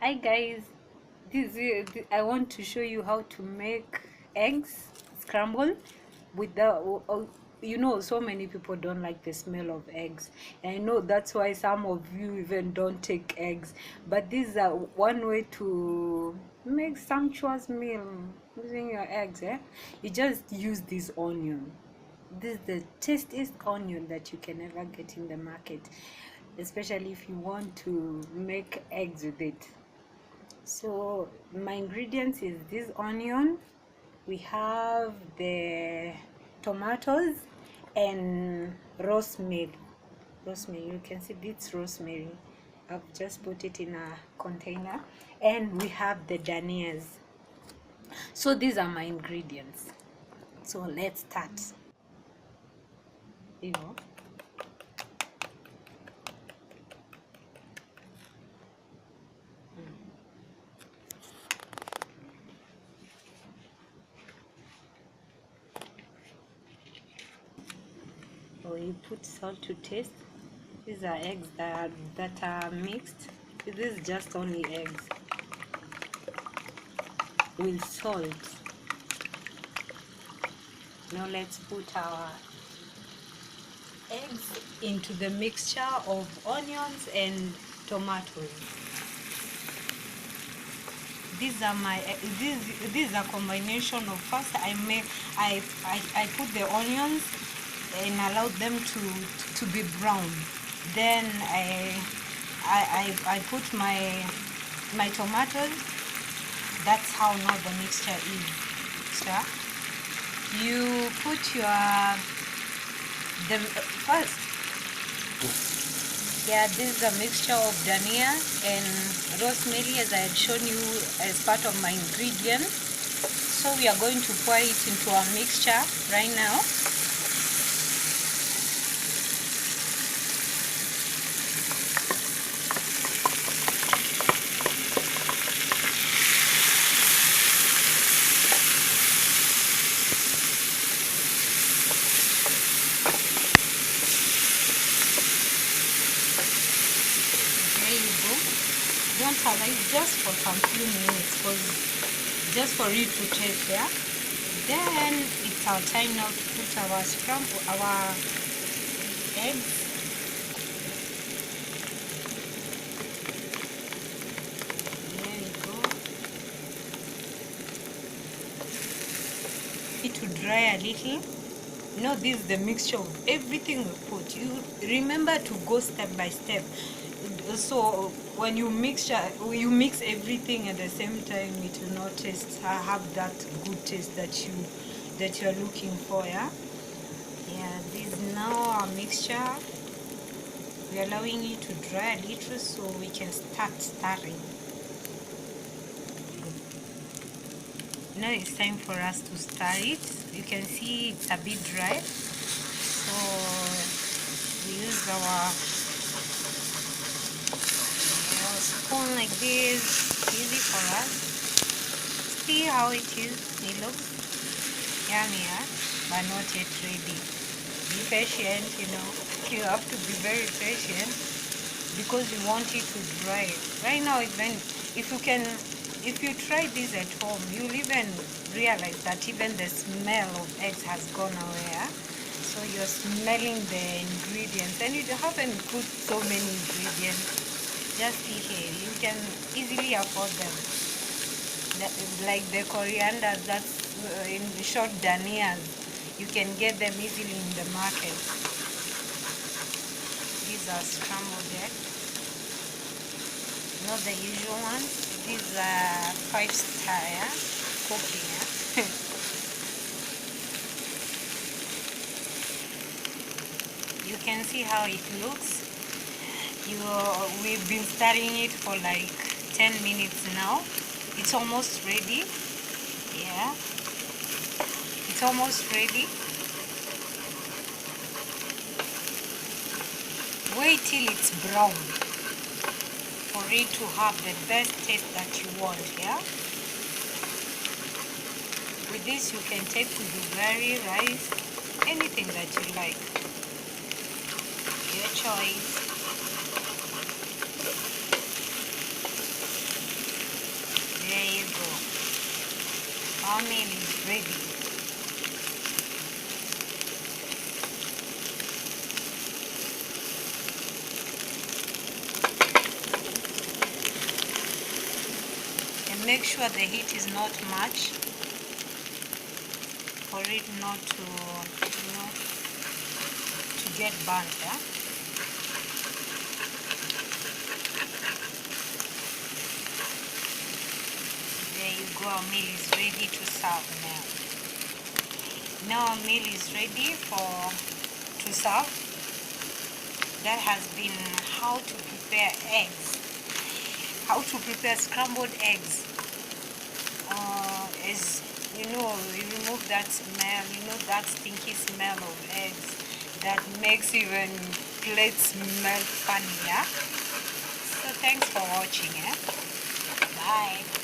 Hi guys, I want to show you how to make eggs scrambled with the so many people don't like the smell of eggs. And I know that's why some of you even don't take eggs, but this is one way to make sumptuous meal using your eggs. You just use this onion. This is the tastiest onion that you can ever get in the market, especially if you want to make eggs with it. So my ingredients is this onion, we have the tomatoes, and rosemary. You can see this rosemary. I've just put it in a container, and we have the danias. So these are my ingredients. So let's start. You know. Or you put salt to taste. These are eggs that are mixed. This is just only eggs with salt. Now let's put our eggs into the mixture of onions and tomatoes. These are my this is a combination of, first I put the onions and allow them to be brown. Then I put my tomatoes. That's how now the mixture is. So you put first, yeah, this is a mixture of dania and rosemary, as I had shown you as part of my ingredients. So we are going to pour it into our mixture right now. Don't allow it just for some few minutes, just for it to taste. Yeah. Then it's our time now to put our eggs. There we go. It will dry a little. Now this is the mixture of everything we put. You remember to go step by step. So when you mix everything at the same time, it will not have that good taste that you are looking for. Yeah, this is now our mixture. We're allowing it to dry a little so we can start stirring. Now it's time for us to stir it. You can see it's a bit dry, so we use our spoon like this, easy for us. See how it is. It looks yummy, but not yet ready. Be patient, you have to be very patient because you want it to dry. Right now, even if you try this at home, you'll even realize that even the smell of eggs has gone away. So you're smelling the ingredients, and you haven't put so many ingredients. Just see here, you can easily afford them. Like the coriander, that's in the short danias, you can get them easily in the market. These are scrambled eggs, not the usual ones. These are 5-star cooking. You can see how it looks. We've been stirring it for like 10 minutes now. It's almost ready. Yeah, it's almost ready. Wait till it's brown for it to have the best taste that you want. Yeah, with this you can take with ugali, rice, anything that you like, your choice. Our meal is ready. And make sure the heat is not much for it not to, to get burnt. Yeah? There you go, our meal is ready to serve now. Now our meal is ready to serve. That has been how to prepare eggs, how to prepare scrambled eggs. As you know, you remove that smell, that stinky smell of eggs that makes even plates smell funny. Yeah? So thanks for watching. Bye.